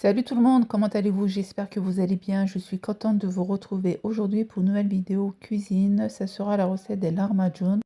Salut tout le monde, comment allez-vous? J'espère que vous allez bien. Je suis contente de vous retrouver aujourd'hui pour une nouvelle vidéo cuisine. Ça sera la recette des larmajoun.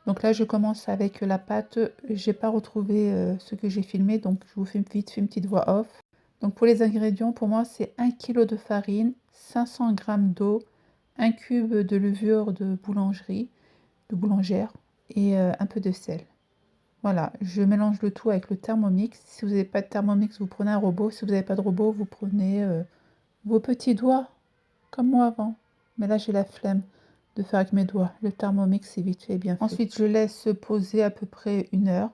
Donc là, je commence avec la pâte. J'ai pas retrouvé ce que j'ai filmé, donc je vous fais vite fait une petite voix off. Donc pour les ingrédients, pour moi, c'est 1 kg de farine, 500 g d'eau, 1 cube de levure de boulangerie, de boulangère et un peu de sel. Voilà, je mélange le tout avec le Thermomix. Si vous n'avez pas de Thermomix, vous prenez un robot. Si vous n'avez pas de robot, vous prenez vos petits doigts, comme moi avant. Mais là, j'ai la flemme de faire avec mes doigts. Le Thermomix, c'est vite fait et bien fait. Ensuite, je laisse poser à peu près 1 heure.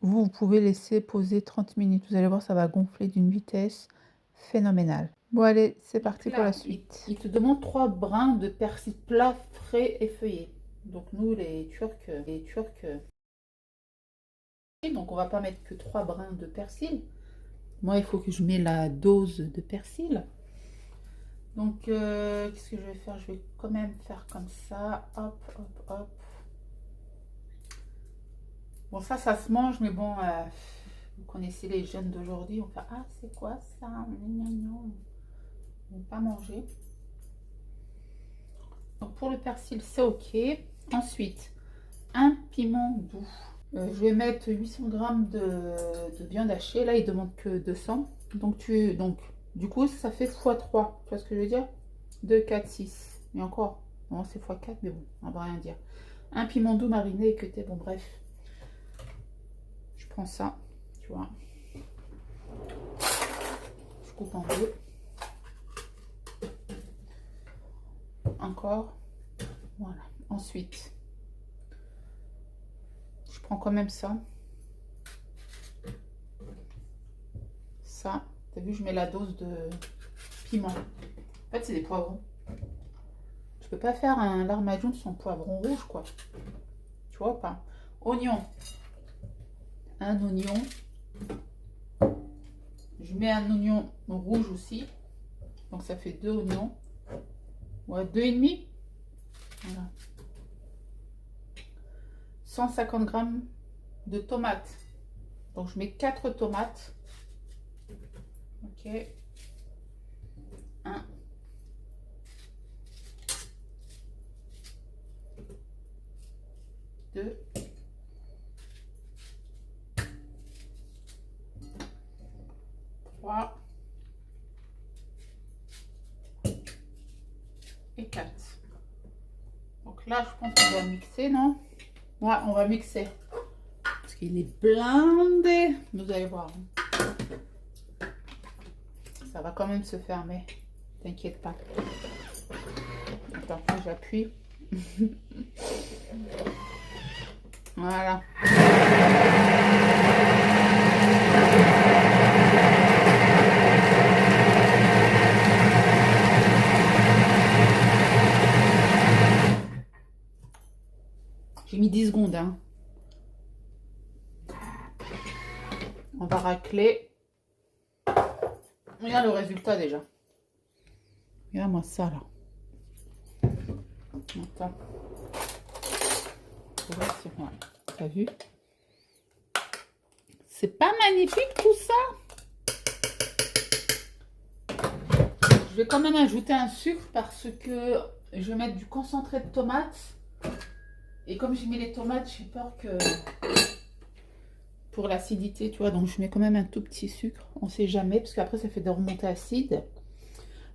Vous pouvez laisser poser 30 minutes. Vous allez voir, ça va gonfler d'une vitesse phénoménale. Bon, allez, c'est parti pour la suite. Il te demande 3 brins de persil plat, frais et feuillé. Donc nous, les Turcs... Donc on va pas mettre que 3 brins de persil. Moi, il faut que je mette la dose de persil. Donc, qu'est-ce que je vais faire? Je vais quand même faire comme ça. Hop, hop, hop. Bon, ça se mange, mais bon, vous connaissez les jeunes d'aujourd'hui. On fait, ah, c'est quoi ça? Non. On ne va pas manger. Donc, pour le persil, c'est OK. Ensuite, un piment doux. Je vais mettre 800 g de viande hachée. Là, il demande que 200. Donc, du coup, ça fait x3. Tu vois ce que je veux dire? 2, 4, 6. Et encore, non, c'est x4, mais bon, on va rien dire. Un piment doux mariné et cueté. Bon, bref. Je prends ça, tu vois. Je coupe en deux. Encore. Voilà. Ensuite, je prends quand même ça. Ça. T'as vu, je mets la dose de piment. En fait, c'est des poivrons. Je peux pas faire un larmajoun sans poivron rouge, quoi. Tu vois ou pas? Oignon. Un oignon. Je mets un oignon rouge aussi. Donc ça fait 2 oignons. Ouais, 2,5. Voilà. 150 g de tomates. Donc je mets 4 tomates. Ok. 1. 2. 3. Et 4. Donc là, je pense qu'on va mixer, non? Ouais, on va mixer. Parce qu'il est blindé. Vous allez voir. Ça va quand même se fermer. T'inquiète pas. Attends, j'appuie. Voilà. J'ai mis 10 secondes. Hein. On va racler. Regarde le résultat déjà. Regarde-moi ça là. Attends. Ouais. T'as vu? C'est pas magnifique tout ça? Je vais quand même ajouter un sucre parce que je vais mettre du concentré de tomate. Et comme j'ai mis les tomates, j'ai peur que pour l'acidité, tu vois, donc je mets quand même un tout petit sucre. On sait jamais parce qu'après ça fait des remontées acides.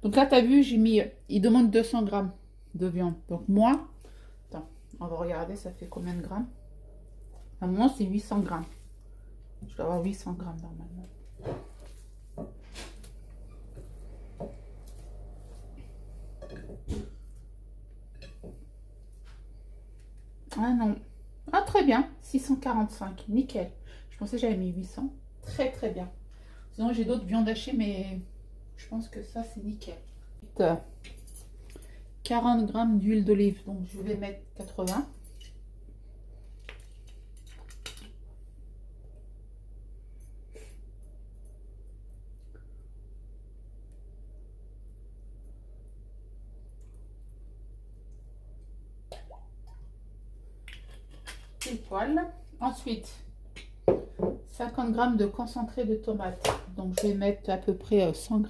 Donc là, tu as vu, j'ai mis, il demande 200 g de viande. Donc moi, attends, on va regarder, ça fait combien de grammes? À moi, c'est 800 g. Je dois avoir 800 g normalement. Ah non. Ah très bien, 645, nickel. Je pensais que j'avais mis 800. Très très bien. Sinon j'ai d'autres viandes hachées, mais je pense que ça c'est nickel. 40 g d'huile d'olive, donc je vais mettre 80. Pile poil. Ensuite, 50 g de concentré de tomate. Donc, je vais mettre à peu près 100 g.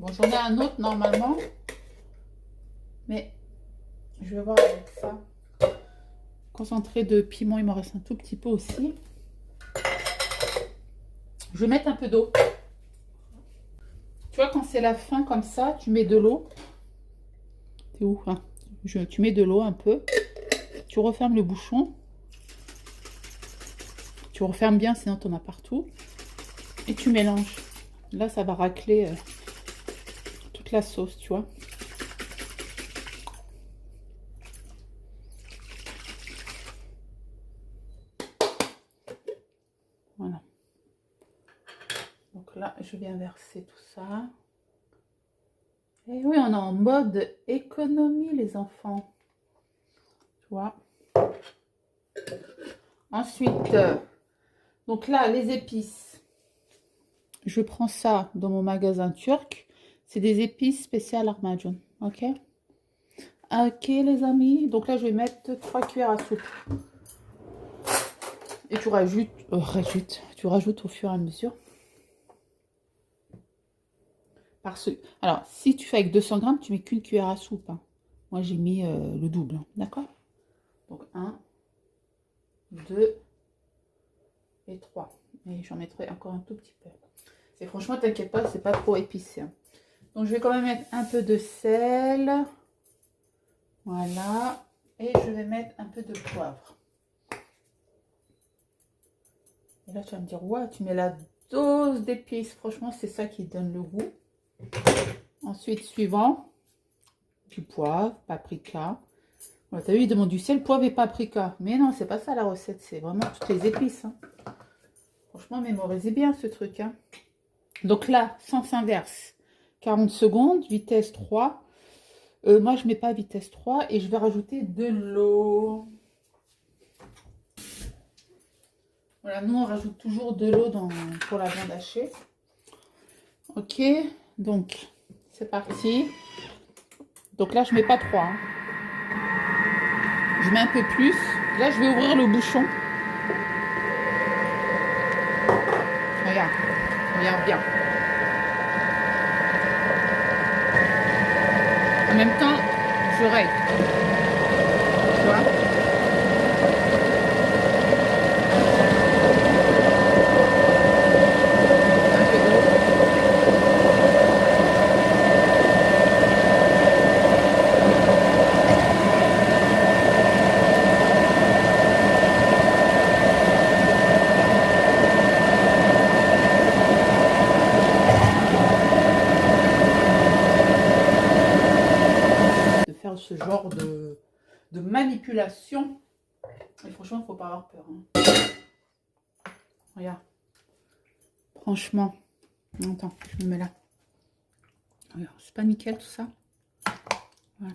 Bon, j'en ai un autre normalement, mais je vais voir avec ça. Concentré de piment, il me reste un tout petit peu aussi. Je vais mettre un peu d'eau. Tu vois, quand c'est la fin comme ça, tu mets de l'eau. T'es où hein? Tu mets de l'eau un peu. Tu refermes le bouchon. Tu refermes bien, sinon tu en as partout. Et tu mélanges. Là, ça va racler toute la sauce, tu vois. Voilà. Donc là, je viens verser tout ça. Et oui, on est en mode économie, les enfants. Tu vois. Ensuite, donc là, les épices. Je prends ça dans mon magasin turc. C'est des épices spéciales lahmacun. Ok. Ok, les amis. Donc là, je vais mettre 3 cuillères à soupe. Et tu rajoutes au fur et à mesure. Alors, si tu fais avec 200 g, tu mets qu'une cuillère à soupe. Hein. Moi, j'ai mis le double. Hein. D'accord? Donc, 1, 2 et 3. Et j'en mettrai encore un tout petit peu. Et franchement, t'inquiète pas, c'est pas trop épicé. Hein. Donc, je vais quand même mettre un peu de sel. Voilà. Et je vais mettre un peu de poivre. Et là, tu vas me dire, ouais, tu mets la dose d'épices. Franchement, c'est ça qui donne le goût. Ensuite, suivant, du poivre, paprika. Ouais, t'as vu, il demande du sel, poivre et paprika. Mais non, c'est pas ça la recette. C'est vraiment toutes les épices. Hein. Franchement, mémorisez bien ce truc. Hein. Donc là, sens inverse. 40 secondes, vitesse 3. Moi, je mets pas vitesse 3 et je vais rajouter de l'eau. Voilà, nous, on rajoute toujours de l'eau pour la viande hachée. Ok, donc, c'est parti. Donc là, je mets pas 3. Hein. Je mets un peu plus. Là, je vais ouvrir le bouchon. Regarde, regarde bien. En même temps, je règle. Tu vois ? Ce genre de manipulation. Et franchement, il ne faut pas avoir peur. Hein. Regarde. Franchement. Attends, je me mets là. Regarde, c'est pas nickel tout ça. Voilà.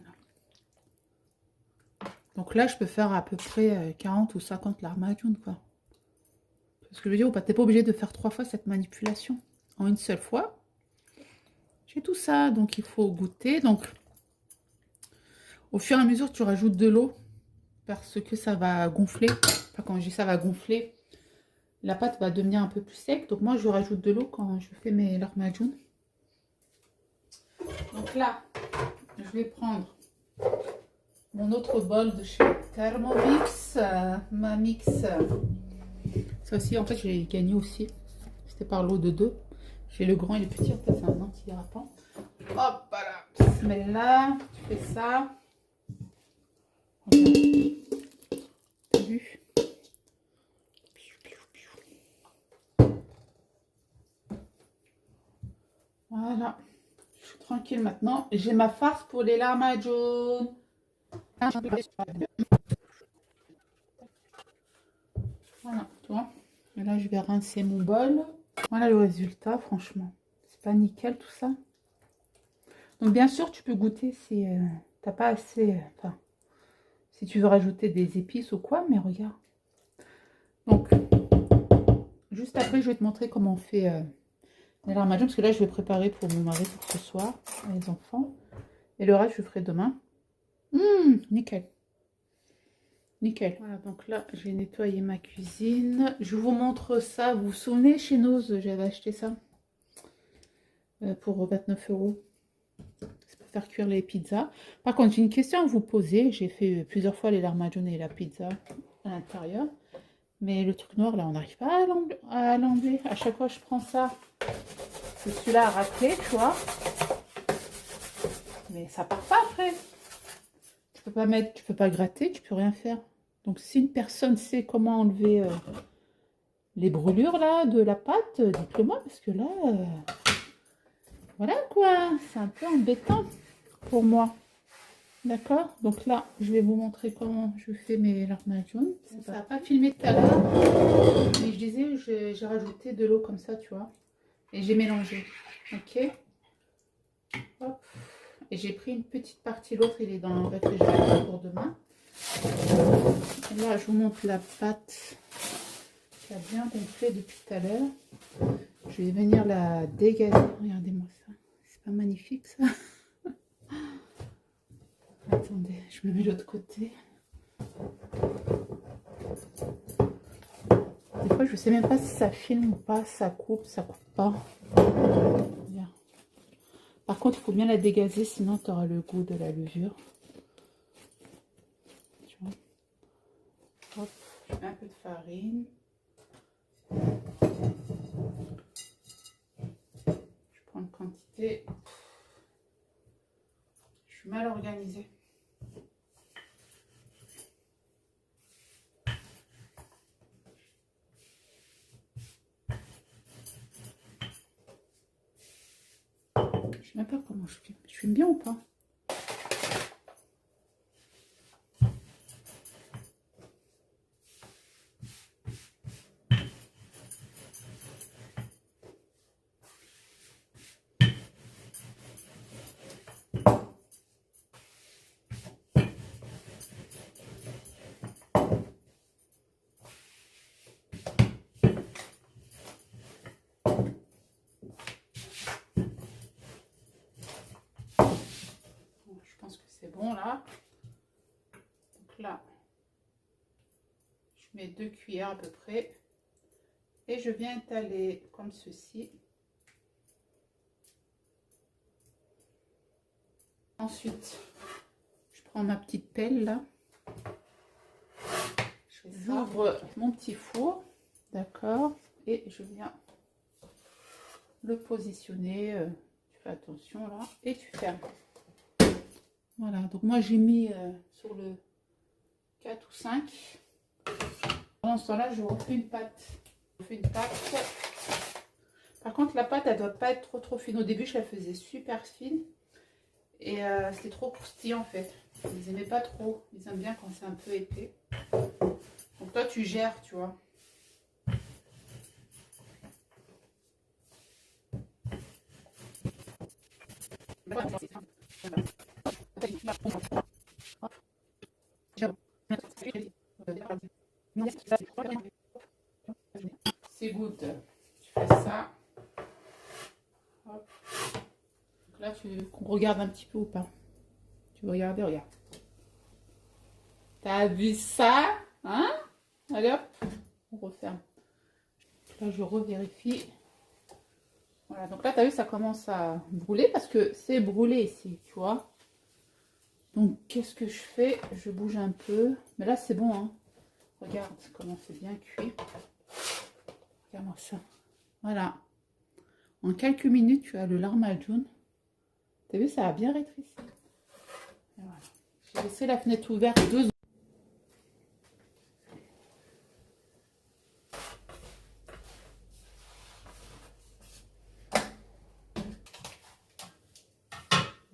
Donc là, je peux faire à peu près 40 ou 50 lahmacun, quoi. Parce que je veux dire, tu n'es pas obligé de faire 3 fois cette manipulation. En une seule fois. J'ai tout ça, donc il faut goûter. Donc, au fur et à mesure, tu rajoutes de l'eau parce que ça va gonfler. Enfin, quand je dis ça va gonfler, la pâte va devenir un peu plus sec. Donc moi, je rajoute de l'eau quand je fais mes lahmacun. Donc là, je vais prendre mon autre bol de chez Thermomix. Ma mix. Ça aussi, en fait, j'ai gagné aussi. C'était par lot de 2. J'ai le grand et le petit. En fait, c'est un antidérapant. Hop là. Mais là, tu fais ça. T'as vu? Voilà. Je suis tranquille maintenant. J'ai ma farce pour les lahmacun. Voilà, tu vois. Et là, je vais rincer mon bol. Voilà le résultat, franchement. C'est pas nickel tout ça. Donc, bien sûr, tu peux goûter si t'as pas assez... Enfin, si tu veux rajouter des épices ou quoi, mais regarde. Donc, Juste après, je vais te montrer comment on fait les larmageons. Parce que là, je vais préparer pour mon mari pour ce soir, les enfants. Et le reste, je ferai demain. Nickel. Nickel. Voilà, donc là, j'ai nettoyé ma cuisine. Je vous montre ça. Vous vous souvenez, chez Noz, j'avais acheté ça pour 29 €. C'est pour faire cuire les pizzas. Par contre, j'ai une question à vous poser. J'ai fait plusieurs fois les larmageons et la pizza à l'intérieur. Mais le truc noir, là, on n'arrive pas à l'enlever. À chaque fois, je prends ça. C'est celui-là à racler, tu vois. Mais ça part pas après. Tu peux pas mettre, tu peux pas gratter, tu peux rien faire. Donc, si une personne sait comment enlever les brûlures, là, de la pâte, dites-le moi. Parce que là, voilà, quoi. C'est un peu embêtant pour moi. D'accord? Donc là, je vais vous montrer comment je fais mes larmageons. Ça n'a pas filmé tout à l'heure. Mais je disais, j'ai rajouté de l'eau comme ça, tu vois. Et j'ai mélangé. Ok? Hop. Et j'ai pris une petite partie, l'autre il est dans le réfrigérateur pour demain. Et là, je vous montre la pâte qui a bien gonflé depuis tout à l'heure. Je vais venir la dégazer. Regardez-moi ça. C'est pas magnifique ça? Attendez, je me mets de l'autre côté. Des fois, je sais même pas si ça filme ou pas, ça coupe pas. Bien. Par contre, il faut bien la dégazer, sinon tu auras le goût de la levure. Tu vois. Hop, je mets un peu de farine. Je prends une quantité. Je suis mal organisée. Je sais même pas comment je filme. Je filme bien ou pas? Je pense que c'est bon là. Donc là, je mets 2 cuillères à peu près. Et je viens étaler comme ceci. Ensuite, je prends ma petite pelle là. J'ouvre mon petit four. D'accord. Et je viens le positionner. Tu fais attention là. Et tu fermes. Voilà. Donc moi j'ai mis sur le 4 ou 5. Pendant ce temps-là, je refais une pâte. Je fais une pâte. Par contre, la pâte, elle doit pas être trop fine. Au début, je la faisais super fine. Et c'était trop croustillant en fait. Ils aimaient pas trop. Ils aiment bien quand c'est un peu épais. Donc toi, tu gères, tu vois. C'est good. Tu fais ça. Hop. Donc là, tu regardes un petit peu ou pas? Tu veux regarder, regarde. T'as vu ça? Hein? Allez hop, on referme. Là, je revérifie. Voilà, donc là, tu as vu, ça commence à brûler parce que c'est brûlé ici, tu vois. Donc, qu'est-ce que je fais? Je bouge un peu. Mais là, c'est bon, hein. Regarde comment c'est bien cuit. Regarde-moi ça. Voilà. En quelques minutes, tu as le larmageon. Tu as vu, ça a bien rétréci. Voilà. J'ai laissé la fenêtre ouverte 2 secondes.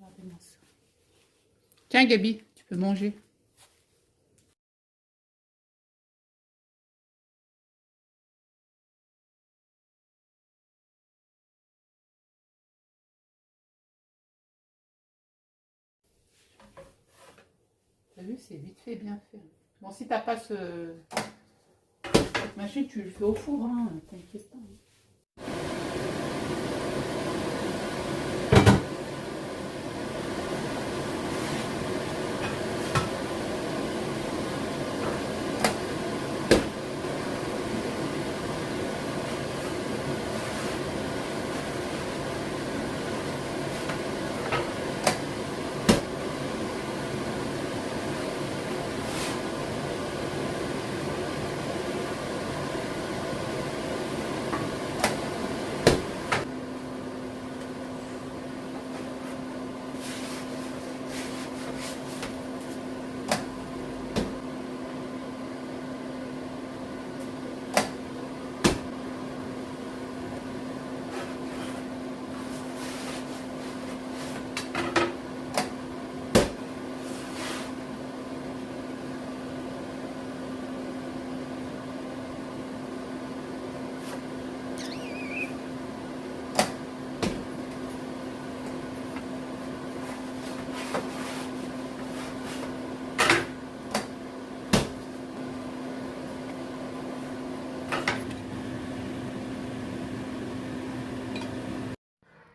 Regardez-moi ça. Tiens, Gabi, tu peux manger. T'as vu, c'est vite fait, bien fait. Bon, si t'as pas ce... cette machine, tu le fais au four, hein, t'inquiète pas.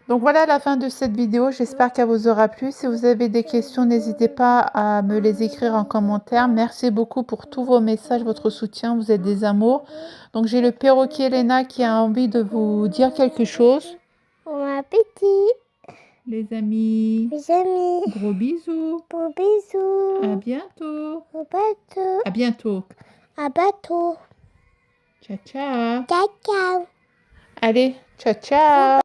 Donc voilà la fin de cette vidéo, j'espère qu'elle vous aura plu. Si vous avez des questions, n'hésitez pas à me les écrire en commentaire. Merci beaucoup pour tous vos messages, votre soutien, vous êtes des amours. Donc j'ai le perroquet Léna qui a envie de vous dire quelque chose. Bon appétit. Les amis, gros bisous. Gros bisous. À bientôt. Au bateau. À bientôt. À bateau. Ciao, ciao. Ciao, ciao. Allez, ciao, ciao.